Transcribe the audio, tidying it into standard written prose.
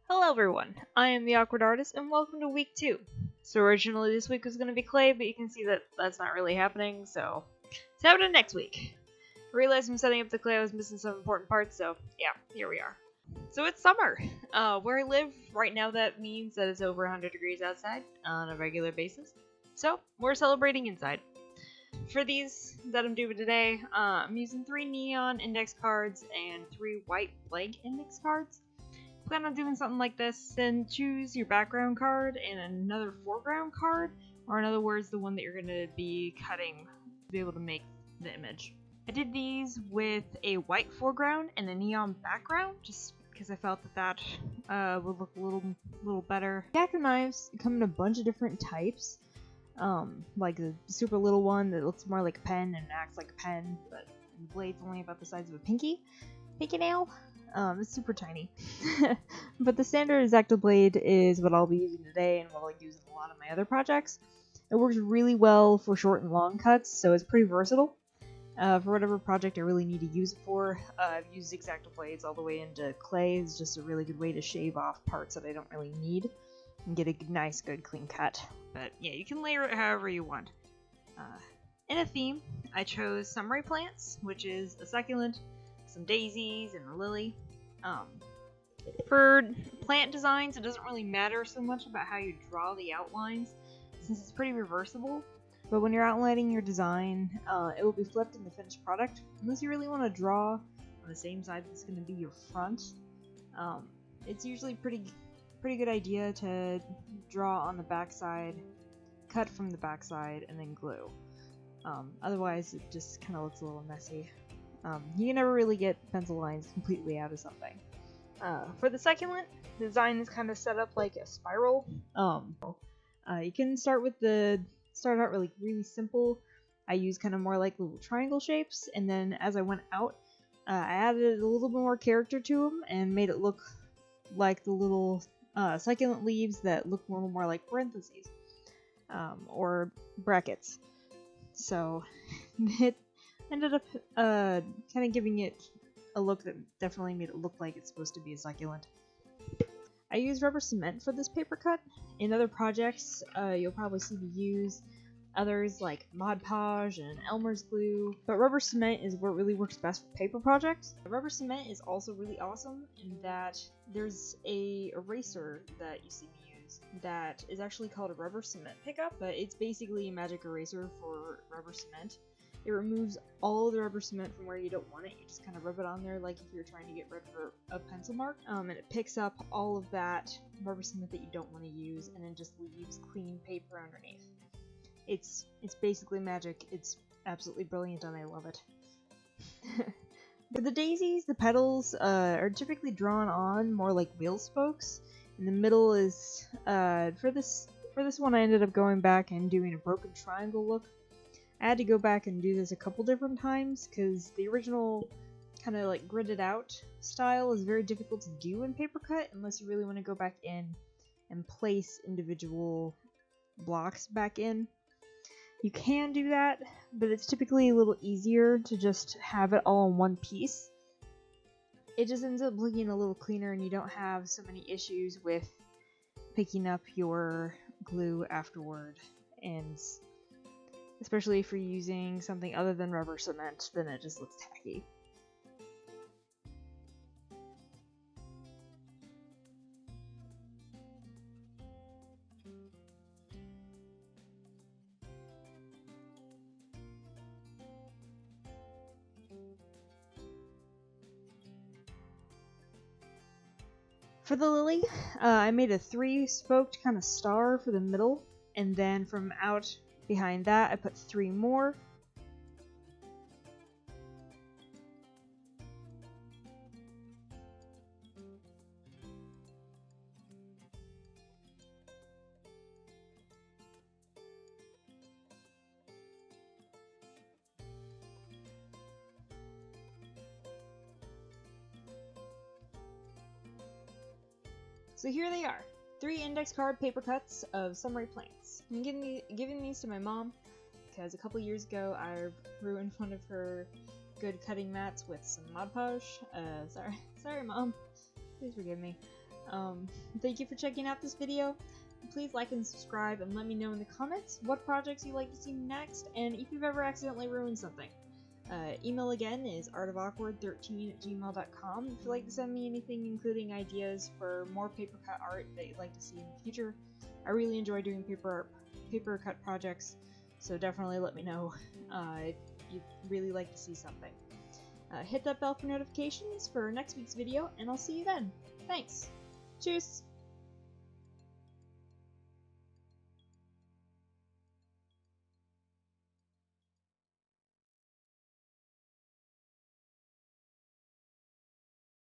Hello everyone, I am the Awkward Artist and welcome to week 2. So originally this week was going to be clay, but you can see that that's not really happening, so it's happening next week. I realized when setting up the clay I was missing some important parts, so yeah, here we are. So it's summer. Where I live right now that means that it's over 100 degrees outside on a regular basis. So we're celebrating inside. For these that I'm doing today, I'm using 3 neon index cards and 3 white blank index cards. Plan on doing something like this, then choose your background card and another foreground card, or in other words, the one that you're going to be cutting to be able to make the image. I did these with a white foreground and a neon background, just because I felt that would look a little better. X-Acto knives come in a bunch of different types, like the super little one that looks more like a pen and acts like a pen, but the blade's only about the size of a pinky nail. It's super tiny. But the standard X-Acto blade is what I'll be using today and what I'll use in a lot of my other projects. It works really well for short and long cuts, so it's pretty versatile. For whatever project I really need to use it for, I've used X-Acto blades all the way into clay. It's just a really good way to shave off parts that I don't really need and get a nice, good, clean cut. But yeah, you can layer it however you want. In a theme, I chose summery plants, which is a succulent, some daisies, and a lily. For plant designs, it doesn't really matter so much about how you draw the outlines, since it's pretty reversible. But when you're outlining your design, it will be flipped in the finished product, unless you really want to draw on the same side that's going to be your front. It's usually pretty good idea to draw on the backside, cut from the backside, and then glue. Otherwise, it just kind of looks a little messy. You can never really get pencil lines completely out of something. For the succulent, the design is kind of set up like a spiral. You can start out really simple. I use kind of more like little triangle shapes, and then as I went out, I added a little bit more character to them and made it look like the little succulent leaves that look a little more like parentheses or brackets. So it ended up kind of giving it a look that definitely made it look like it's supposed to be a succulent. I use rubber cement for this paper cut. In other projects, you'll probably see me use others like Mod Podge and Elmer's glue, but rubber cement is what really works best for paper projects. Rubber cement is also really awesome in that there's a eraser that you see me use that is actually called a rubber cement pickup, but it's basically a magic eraser for rubber cement. It removes all of the rubber cement from where you don't want it. You just kind of rub it on there like if you're trying to get rid of a pencil mark. And it picks up all of that rubber cement that you don't want to use and then just leaves clean paper underneath. It's basically magic. It's absolutely brilliant and I love it. For the daisies, the petals are typically drawn on more like wheel spokes. And the middle is, for this one I ended up going back and doing a broken triangle look. I had to go back and do this a couple different times because the original kind of like gridded out style is very difficult to do in Papercut unless you really want to go back in and place individual blocks back in. You can do that, but it's typically a little easier to just have it all in one piece. It just ends up looking a little cleaner and you don't have so many issues with picking up your glue afterward, and especially if you're using something other than rubber cement, then it just looks tacky. For the lily, I made a 3-spoked kind of star for the middle, and then from out behind that I put 3 more. So here they are, 3 index card paper cuts of summery plants. I'm giving these to my mom because a couple years ago I ruined one of her good cutting mats with some Mod Podge. Sorry mom, please forgive me. Thank you for checking out this video. Please like and subscribe and let me know in the comments what projects you'd like to see next and if you've ever accidentally ruined something. Email again is artofawkward13@gmail.com if you'd like to send me anything, including ideas for more Papercut art that you'd like to see in the future. I really enjoy doing Papercut projects, so definitely let me know if you'd really like to see something. Hit that bell for notifications for next week's video, and I'll see you then. Thanks! Tschüss!